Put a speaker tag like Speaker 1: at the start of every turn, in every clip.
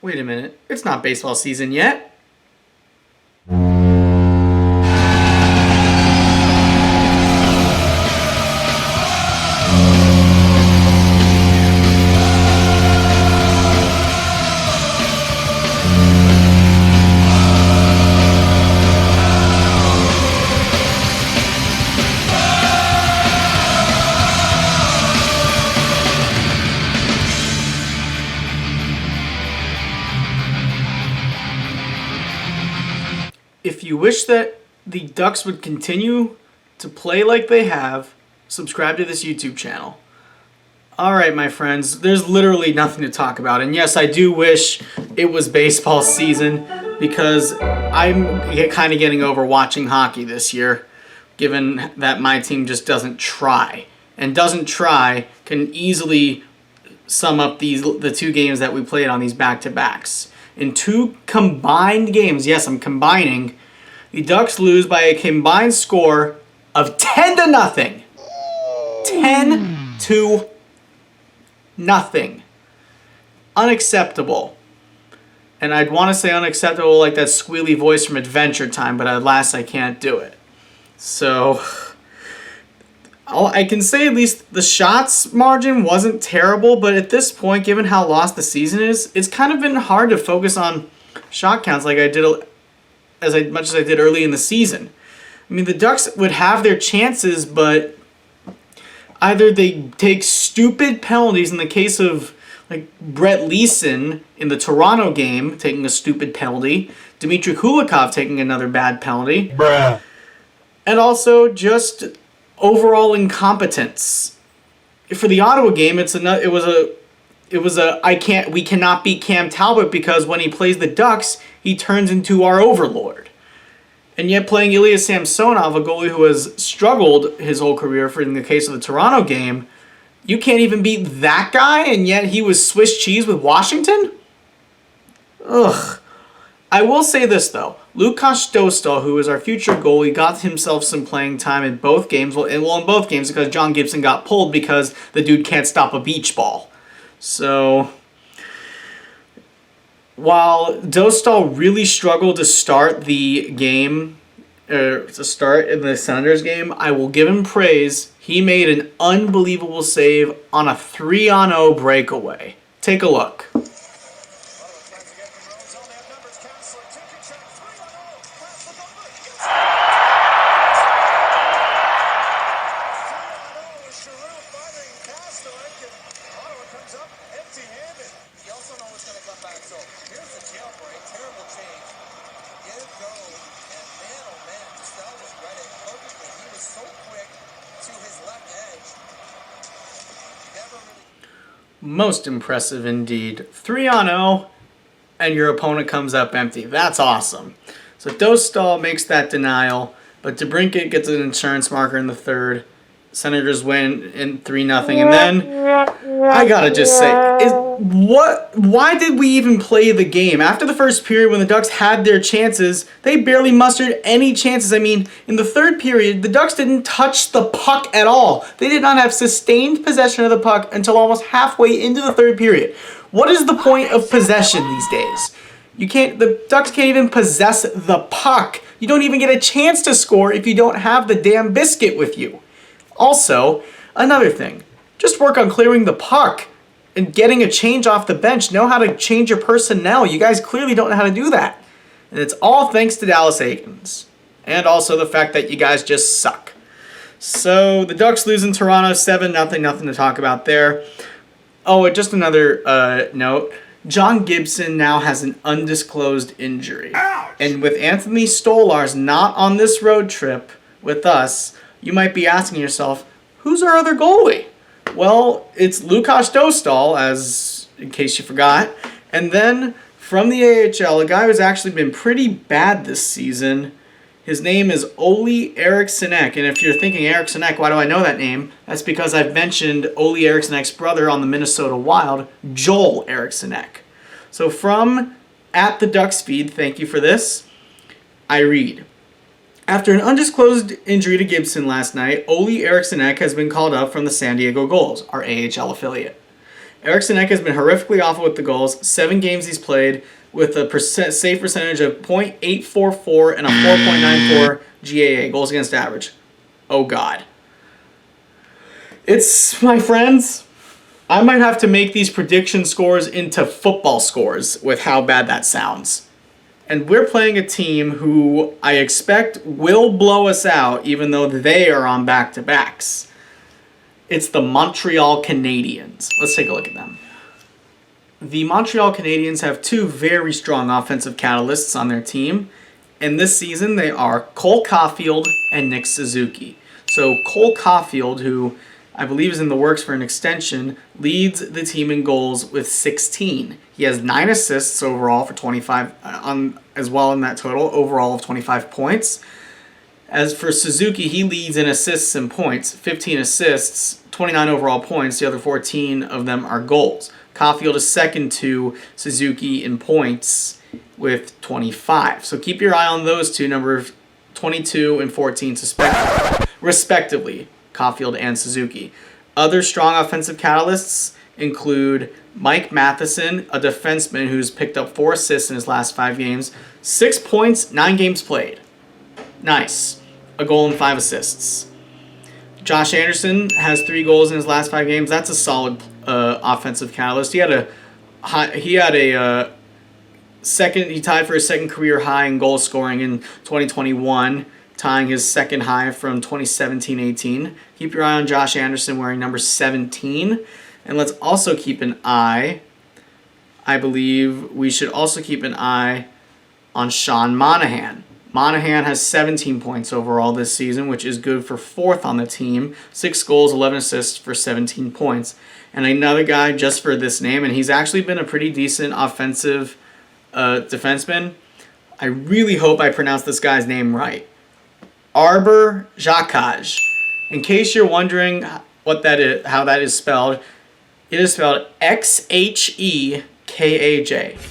Speaker 1: Wait a minute. It's not baseball season yet. If you wish that the Ducks would continue to play like they have, subscribe to this YouTube channel. Alright, my friends, there's literally nothing to talk about. And yes, I do wish it was baseball season because I'm kind of getting over watching hockey this year, given that my team just doesn't try. And doesn't try can easily sum up the two games that we played on these back-to-backs. In 2 combined games, yes, I'm combining, the Ducks lose by a combined score of 10-0. 10-0. Unacceptable. And I'd want to say unacceptable like that squealy voice from Adventure Time, but alas, I can't do it. So, I can say at least the shots margin wasn't terrible, but at this point, given how lost the season is, it's kind of been hard to focus on shot counts like I did as much as I did early in the season. I mean, the Ducks would have their chances, but either they take stupid penalties in the case of like Brett Leeson in the Toronto game taking a stupid penalty, Dmitry Kulikov taking another bad penalty,
Speaker 2: Bruh.
Speaker 1: and also just overall incompetence. For the Ottawa game, we cannot beat Cam Talbot because when he plays the Ducks, he turns into our overlord. And yet playing Ilya Samsonov, a goalie who has struggled his whole career in the case of the Toronto game, you can't even beat that guy, and yet he was Swiss cheese with Washington? Ugh. I will say this, though. Lukas Dostal, who is our future goalie, got himself some playing time in both games. Well, in both games because John Gibson got pulled because the dude can't stop a beach ball. So, while Dostal really struggled to start the game, in the Senators game, I will give him praise. He made an unbelievable save on a 3-on-0 breakaway. Take a look. Most impressive indeed. 3-on-0, and your opponent comes up empty. That's awesome. So Dostal makes that denial, but DeBrincat gets an insurance marker in the third. Senators win in 3-0, and then I gotta just say, why did we even play the game? After the first period, when the Ducks had their chances, they barely mustered any chances. I mean, in the third period, the Ducks didn't touch the puck at all. They did not have sustained possession of the puck until almost halfway into the third period. What is the point of possession these days? The Ducks can't even possess the puck. You don't even get a chance to score if you don't have the damn biscuit with you. Also, another thing, just work on clearing the puck and getting a change off the bench. Know how to change your personnel. You guys clearly don't know how to do that. And it's all thanks to Dallas Eakins. And also the fact that you guys just suck. So, the Ducks lose in Toronto 7-0, nothing to talk about there. Oh, and just another note. John Gibson now has an undisclosed injury.
Speaker 2: Ouch!
Speaker 1: And with Anthony Stolarz not on this road trip with us, you might be asking yourself, who's our other goalie? Well, it's Lukas Dostal, in case you forgot. And then from the AHL, a guy who's actually been pretty bad this season. His name is Olli Erikssonek. And if you're thinking Erikssonek, why do I know that name? That's because I've mentioned Olli Erikssonek's brother on the Minnesota Wild, Joel Erikssonek. So from at the Ducks feed, thank you for this, I read. After an undisclosed injury to Gibson last night, Olli Erikssonek has been called up from the San Diego Gulls, our AHL affiliate. Eriksson Ek has been horrifically awful with the goals. 7 games he's played with a save percentage of .844 and a 4.94 GAA, goals against average. Oh, God. It's, my friends, I might have to make these prediction scores into football scores with how bad that sounds. And we're playing a team who I expect will blow us out, even though they are on back-to-backs. It's the Montreal Canadiens. Let's take a look at them. The Montreal Canadiens have 2 very strong offensive catalysts on their team. And this season, they are Cole Caulfield and Nick Suzuki. So Cole Caulfield, who I believe is in the works for an extension, leads the team in goals with 16. He has 9 assists overall for 25, as well in that total, overall of 25 points. As for Suzuki, he leads in assists and points, 15 assists, 29 overall points. The other 14 of them are goals. Caulfield is second to Suzuki in points with 25. So keep your eye on those two, number 22 and 14 respectively, Caulfield and Suzuki. Other strong offensive catalysts include Mike Matheson, a defenseman who's picked up 4 assists in his last 5 games, 6 points, 9 games played. Nice. A goal and 5 assists. Josh Anderson has 3 goals in his last 5 games. That's a solid offensive catalyst. He tied for his second career high in goal scoring in 2021, tying his second high from 2017-18. Keep your eye on Josh Anderson wearing number 17. And let's also keep an eye, I believe we should also keep an eye on Sean Monahan. Monahan has 17 points overall this season, which is good for 4th on the team. 6 goals, 11 assists for 17 points. And another guy just for this name, and he's actually been a pretty decent offensive defenseman. I really hope I pronounced this guy's name right. Arbor Jacquage. In case you're wondering what that is, how that is spelled, it is spelled Xhekaj.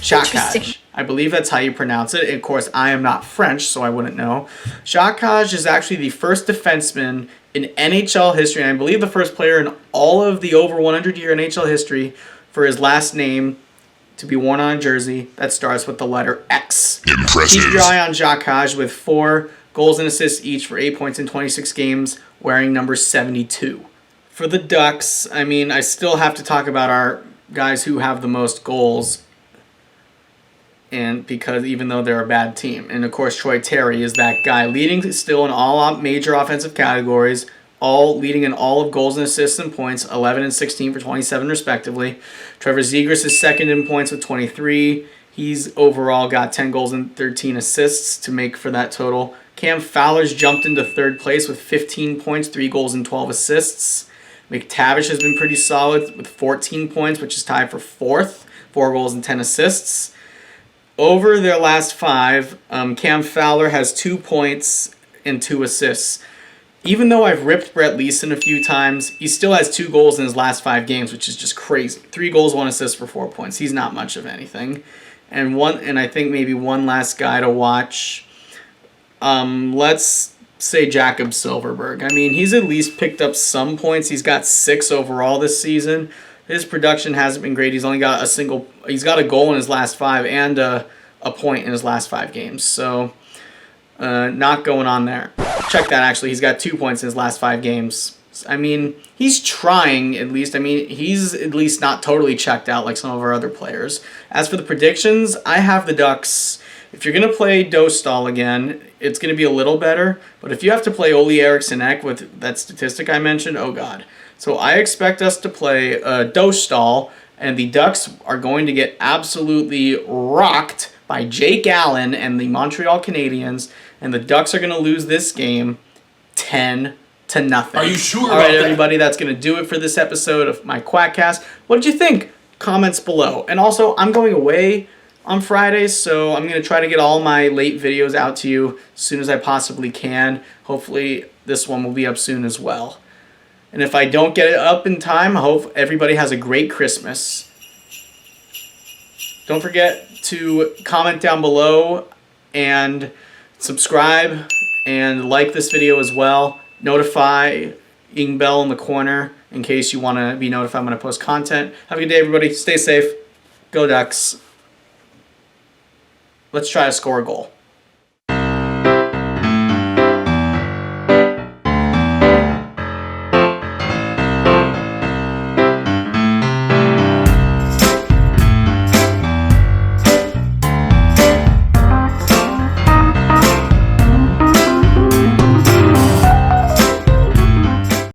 Speaker 1: Jacquage. I believe that's how you pronounce it. And of course, I am not French, so I wouldn't know. Jacquage is actually the first defenseman in NHL history, and I believe the first player in all of the over 100-year NHL history for his last name to be worn on a jersey that starts with the letter X. Impressive. Keep your eye on Jacquage with 4 goals and assists each for 8 points in 26 games, wearing number 72. For the Ducks, I mean, I still have to talk about our guys who have the most goals, and because even though they're a bad team. And of course, Troy Terry is that guy, leading still in all major offensive categories, leading in all of goals and assists and points, 11 and 16 for 27 respectively. Trevor Zegras is second in points with 23. He's overall got 10 goals and 13 assists to make for that total. Cam Fowler's jumped into 3rd place with 15 points, 3 goals and 12 assists. McTavish has been pretty solid with 14 points, which is tied for 4th, 4 goals and 10 assists. Over their last 5, Cam Fowler has 2 points and 2 assists. Even though I've ripped Brett Leeson a few times, he still has 2 goals in his last 5 games, which is just crazy. 3 goals, 1 assist for 4 points. He's not much of anything. And I think maybe one last guy to watch. Let's say Jakob Silfverberg. I mean, he's at least picked up some points. He's got 6 overall this season. His production hasn't been great. He's only got he's got a goal in his last 5 and a point in his last 5 games. So, not going on there. Check that, actually. He's got 2 points in his last 5 games. I mean, he's trying, at least. I mean, he's at least not totally checked out like some of our other players. As for the predictions, I have the Ducks. If you're going to play Dostal again, it's going to be a little better. But if you have to play Ole Eriksson Ek with that statistic I mentioned, oh God. So I expect us to play Dostal, and the Ducks are going to get absolutely rocked by Jake Allen and the Montreal Canadiens, and the Ducks are going to lose this game 10-0.
Speaker 2: Are you sure
Speaker 1: All right, everybody, that's going to do it for this episode of my QUACKAST. What did you think? Comments below. And also, I'm going away on Fridays, so I'm going to try to get all my late videos out to you as soon as I possibly can. Hopefully, this one will be up soon as well. And if I don't get it up in time, I hope everybody has a great Christmas. Don't forget to comment down below and subscribe and like this video as well. Notify Ing bell in the corner in case you want to be notified when I post content. Have a good day, everybody. Stay safe. Go Ducks. Let's try to score a goal.